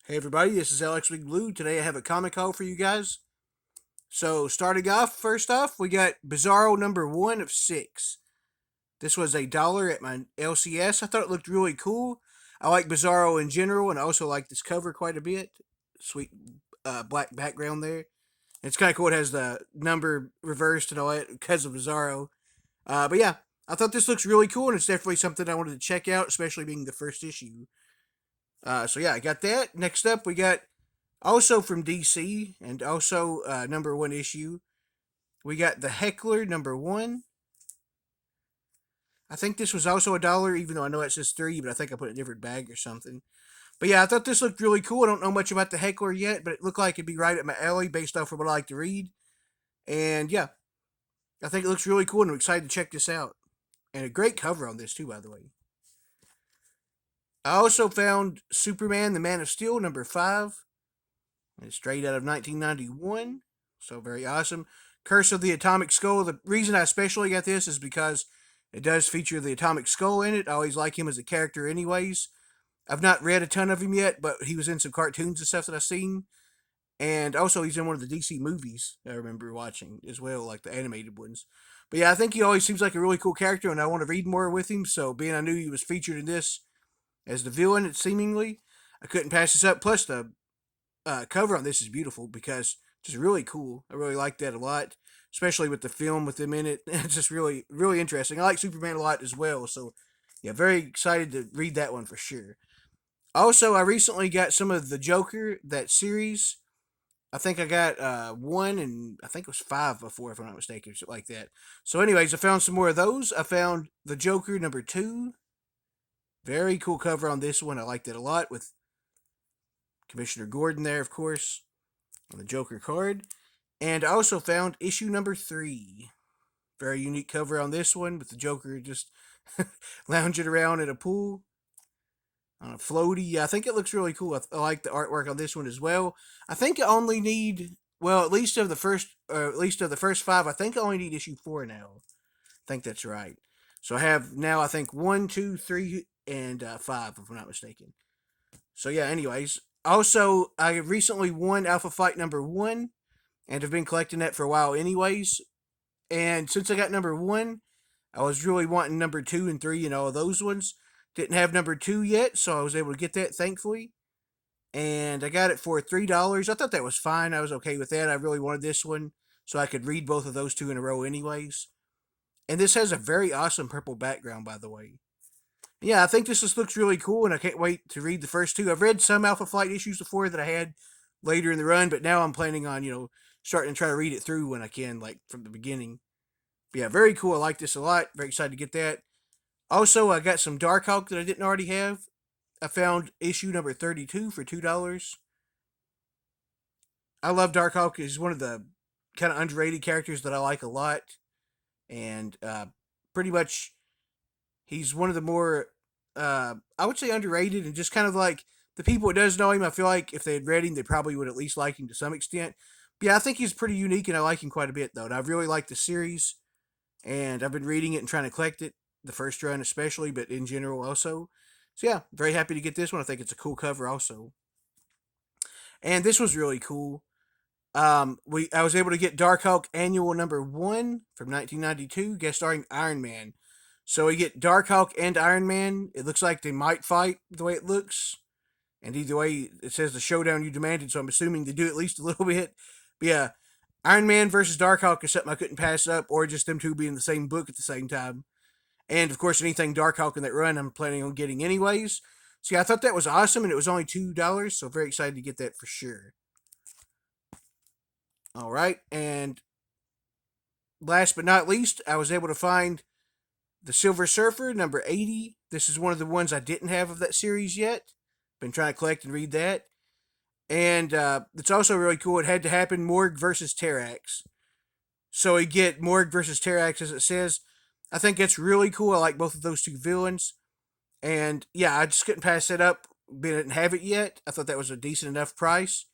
Hey everybody, this is Alex Big Blue. Today I have a comic haul for you guys. So starting off, first off, we got Bizarro number 1 of 6. This was $1 at my LCS. I thought it looked really cool. I like Bizarro in general, and I also like this cover quite a bit. Sweet black background there. It's kind of cool. It has the number reversed and all that because of Bizarro. But yeah, I thought this looks really cool, and it's definitely something I wanted to check out, especially being the first issue. So yeah, I got that. Next up, we got also from DC and also number 1 issue. We got the Heckler number 1. I think this was also $1, even though I know it says 3, but I think I put a different bag or something. But yeah, I thought this looked really cool. I don't know much about the Heckler yet, but it looked like it'd be right up my alley based off of what I like to read. And yeah, I think it looks really cool, and I'm excited to check this out. And a great cover on this too, by the way. I also found Superman, the Man of Steel, number 5. It's straight out of 1991. So very awesome. Curse of the Atomic Skull. The reason I especially got this is because it does feature the Atomic Skull in it. I always like him as a character, anyways. I've not read a ton of him yet, but he was in some cartoons and stuff that I've seen. And also, he's in one of the DC movies I remember watching as well, like the animated ones. But yeah, I think he always seems like a really cool character, and I want to read more with him. So, being I knew he was featured in this as the villain, it seemingly, I couldn't pass this up. Plus, the cover on this is beautiful because it's just really cool. I really like that a lot, especially with the film with them in it. It's just really, really interesting. I like Superman a lot as well, so yeah, very excited to read that one for sure. Also, I recently got some of the Joker, that series. I think I got one and I think it was five before, if I'm not mistaken, or something like that. So, anyways, I found some more of those. I found the Joker number 2. Very cool cover on this one. I liked it a lot with Commissioner Gordon there, of course, on the Joker card. And I also found issue number 3. Very unique cover on this one with the Joker just lounging around in a pool on a floaty. Yeah, I think it looks really cool. I like the artwork on this one as well. I think I only need, well, at least of the first 5. I think I only need issue 4 now. I think that's right. So I have now, I think 1, 2, 3, and 5, if I'm not mistaken. So yeah, anyways. Also, I recently won Alpha Fight number 1 and have been collecting that for a while anyways. And since I got number 1, I was really wanting number 2 and 3 and all of those ones. Didn't have number 2 yet, so I was able to get that, thankfully. And I got it for $3. I thought that was fine. I was okay with that. I really wanted this one so I could read both of those 2 in a row anyways. And this has a very awesome purple background, by the way. Yeah, I think this just looks really cool, and I can't wait to read the first 2. I've read some Alpha Flight issues before that I had later in the run, but now I'm planning on, starting to try to read it through when I can, like from the beginning. But yeah, very cool. I like this a lot. Very excited to get that. Also, I got some Darkhawk that I didn't already have. I found issue number 32 for $2. I love Darkhawk. He's one of the kind of underrated characters that I like a lot. And pretty much he's one of the more, I would say, underrated, and just kind of like the people that does know him. I feel like if they had read him, they probably would at least like him to some extent. But yeah, I think he's pretty unique, and I like him quite a bit though. And I've really liked the series, and I've been reading it and trying to collect it. The first run especially, but in general also. So yeah, very happy to get this one. I think it's a cool cover also. And this was really cool. I was able to get Darkhawk Annual number 1 from 1992, guest starring Iron Man. So we get Darkhawk and Iron Man. It looks like they might fight the way it looks. And either way, it says the showdown you demanded, so I'm assuming they do at least a little bit. But yeah, Iron Man versus Darkhawk is something I couldn't pass up, or just them two being in the same book at the same time. And of course, anything Darkhawk in that run, I'm planning on getting anyways. So yeah, I thought that was awesome, and it was only $2, so very excited to get that for sure. All right, and last but not least, I was able to find the Silver Surfer number 80. This is one of the ones I didn't have of that series yet. Been trying to collect and read that. And it's also really cool. It had to happen Morg versus Terrax. So we get Morg versus Terrax, as it says. I think that's really cool. I like both of those 2 villains. And yeah, I just couldn't pass that up. Didn't have it yet. I thought that was a decent enough price.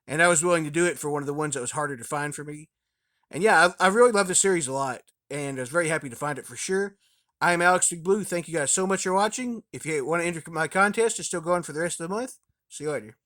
And I was willing to do it for one of the ones that was harder to find for me. And yeah, I really love the series a lot. And I was very happy to find it for sure. I am Alex Big Blue. Thank you guys so much for watching. If you want to enter my contest, it's still going for the rest of the month. See you later.